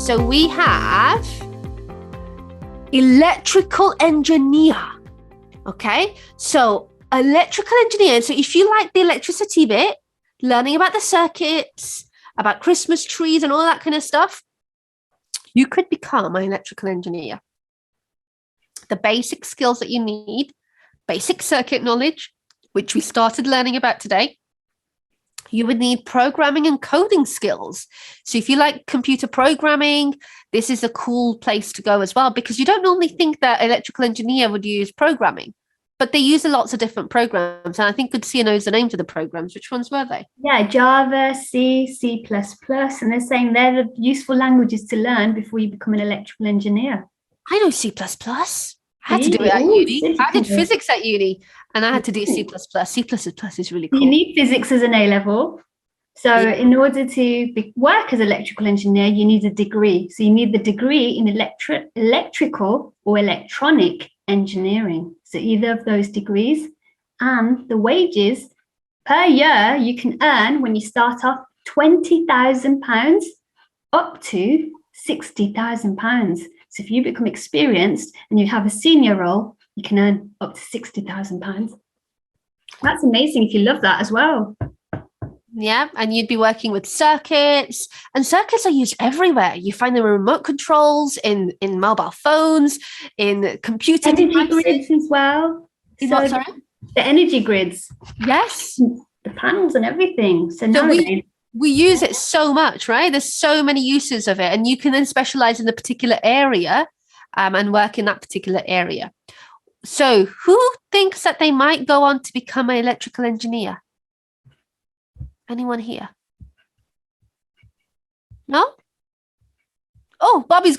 So we have electrical engineer. Okay, so electrical engineer. So if you like the electricity bit, learning about the circuits, about Christmas trees and all that kind of stuff, you could become an electrical engineer. The basic skills that you need, basic circuit knowledge, which we started learning about today. You would need programming and coding skills. So if you like computer programming, this is a cool place to go as well, because you don't normally think that electrical engineer would use programming, but they use lots of different programs. And I think good see knows the names of the programs. Which ones were they? Yeah, Java, C, C++. And they're saying they're the useful languages to learn before you become an electrical engineer. I know C++. I had to do it at uni. I did physics at uni and I had to do C++. C++ is really cool. You need physics as an A-level. So in order to work as an electrical engineer, you need a degree. So you need the degree in electrical or electronic engineering. So either of those degrees, and the wages per year you can earn when you start off £20,000 up to £60,000. So if you become experienced and you have a senior role, you can earn up to £60,000. That's amazing if you love that as well. Yeah, and you'd be working with circuits, and circuits are used everywhere. You find them in remote controls, in mobile phones, in computer energy grids as well. In what, sorry? The energy grids. Yes. The panels and everything. So we use it so much, right? There's so many uses of it, and you can then specialize in a particular area and work in that particular area. So who thinks that they might go on to become an electrical engineer? Anyone here? No? Oh, Bobby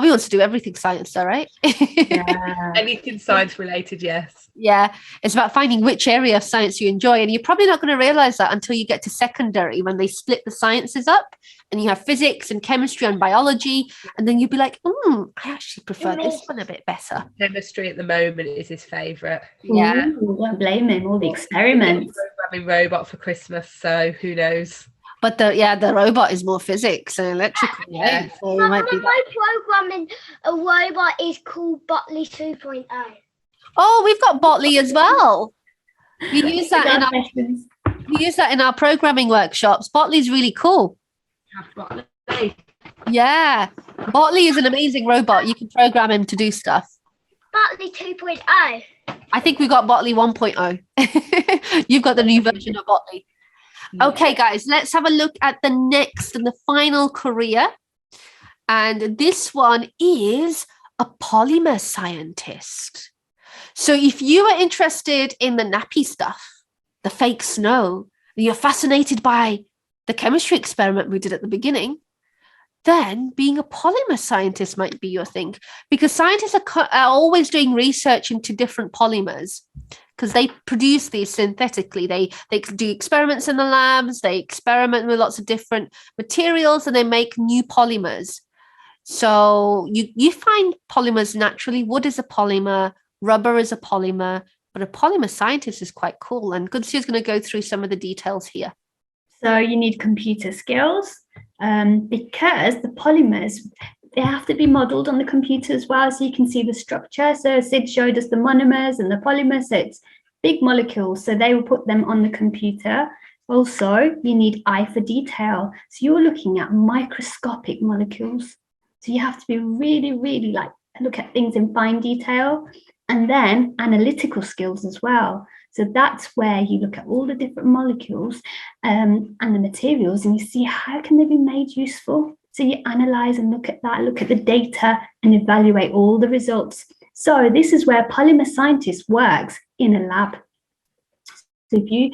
wants to do everything science, though, right? Yeah. Anything science related, yes. Yeah, it's about finding which area of science you enjoy. And you're probably not going to realize that until you get to secondary, when they split the sciences up and you have physics and chemistry and biology. And then you'll be like, I actually prefer this one a bit better. Chemistry at the moment is his favourite. Yeah. Ooh, don't blame him, all the experiments. Programming robot for Christmas, so who knows? But the robot is more physics and electrical. Yeah. Right? So My programming a robot is called Botley 2.0. Oh, we've got Botley as well. We use that in our programming workshops. Botley's really cool. Yeah, Botley is an amazing robot. You can program him to do stuff. Botley 2.0. I think we got Botley 1.0. You've got the new version of Botley. Okay, guys, let's have a look at the next and the final career. And this one is a polymer scientist. So if you are interested in the nappy stuff, the fake snow, and you're fascinated by the chemistry experiment we did at the beginning, then being a polymer scientist might be your thing, because scientists are always doing research into different polymers, because they produce these synthetically. They do experiments in the labs, they experiment with lots of different materials, and they make new polymers. So you find polymers naturally. Wood is a polymer, rubber is a polymer, but a polymer scientist is quite cool. And Goodsie is going to go through some of the details here. So you need computer skills because the polymers, they have to be modeled on the computer as well, so you can see the structure. So Sid showed us the monomers and the polymers. So it's big molecules, so they will put them on the computer. Also, you need eye for detail. So you're looking at microscopic molecules. So you have to be really, really look at things in fine detail, and then analytical skills as well. So that's where you look at all the different molecules and the materials, and you see how can they be made useful. So you analyze and look at that, look at the data and evaluate all the results. So this is where polymer scientist works in a lab. So if you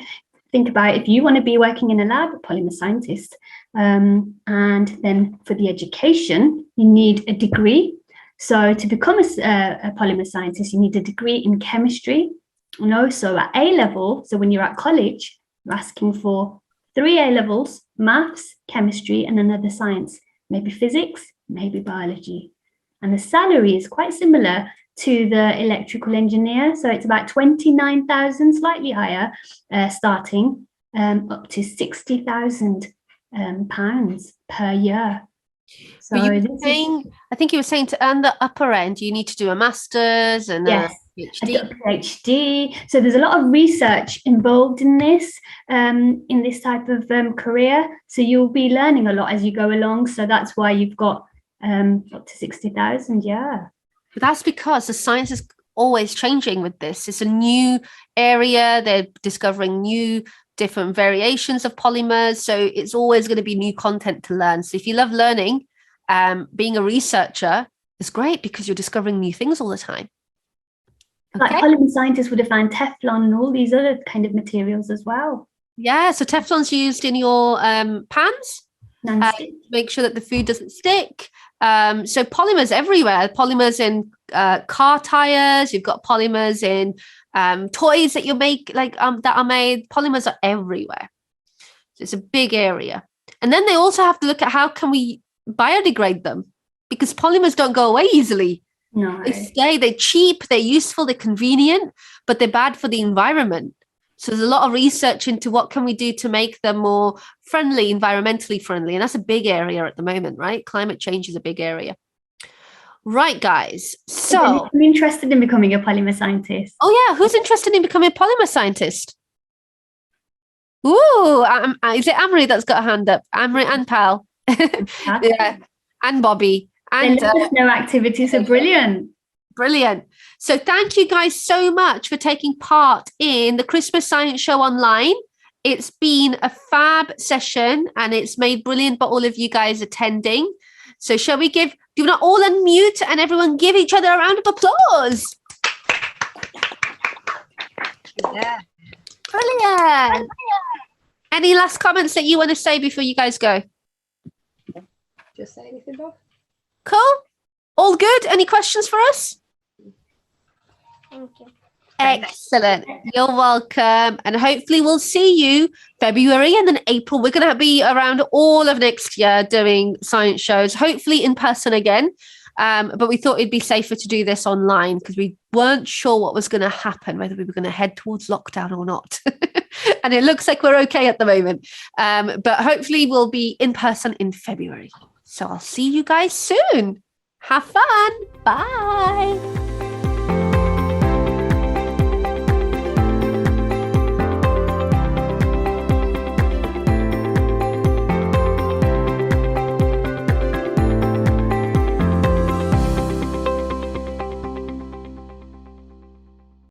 think about, if you want to be working in a lab, a polymer scientist, and then for the education, you need a degree. So to become a polymer scientist, you need a degree in chemistry. And also at A-level, so when you're at college, you're asking for 3 A-levels, maths, chemistry, and another science, maybe physics, maybe biology. And the salary is quite similar to the electrical engineer. So it's about 29,000, slightly higher, starting up to £60,000 per year. So But this is, I think you were saying to earn the upper end, you need to do a master's and yes, a I've got PhD. a PhD. So there's a lot of research involved in this type of career. So you'll be learning a lot as you go along. So that's why you've got up to 60,000. Yeah. But that's because the science is always changing with this. It's a new area. They're discovering new different variations of polymers. So it's always going to be new content to learn. So if you love learning, being a researcher is great because you're discovering new things all the time. Like polymer scientists would have found Teflon and all these other kind of materials as well. Yeah, so Teflon's used in your pans. Make sure that the food doesn't stick. So polymers everywhere. Polymers in car tires. You've got polymers in toys that you make, that are made. Polymers are everywhere. So it's a big area. And then they also have to look at how can we biodegrade them, because polymers don't go away easily. No. They stay. They're cheap. They're useful. They're convenient, but they're bad for the environment. So there's a lot of research into what can we do to make them more friendly, environmentally friendly. And that's a big area at the moment, right? Climate change is a big area. Right, guys. So I'm interested in becoming a polymer scientist. Oh, yeah. Who's interested in becoming a polymer scientist? Ooh, is it Amri that's got a hand up? Amri and Pal. Yeah. And Bobby. And no activities are brilliant. Brilliant. So thank you guys so much for taking part in the Christmas Science Show online. It's been a fab session and it's made brilliant by all of you guys attending. So shall we do you want to all unmute and everyone give each other a round of applause? Yeah. Brilliant. Any last comments that you want to say before you guys go? Just say anything, Bob? Cool. All good? Any questions for us? Thank you. Excellent. You're welcome. And hopefully we'll see you February and then April. We're going to be around all of next year doing science shows, hopefully in person again. But we thought it'd be safer to do this online because we weren't sure what was going to happen, whether we were going to head towards lockdown or not. And it looks like we're okay at the moment. But hopefully we'll be in person in February. So I'll see you guys soon. Have fun. Bye.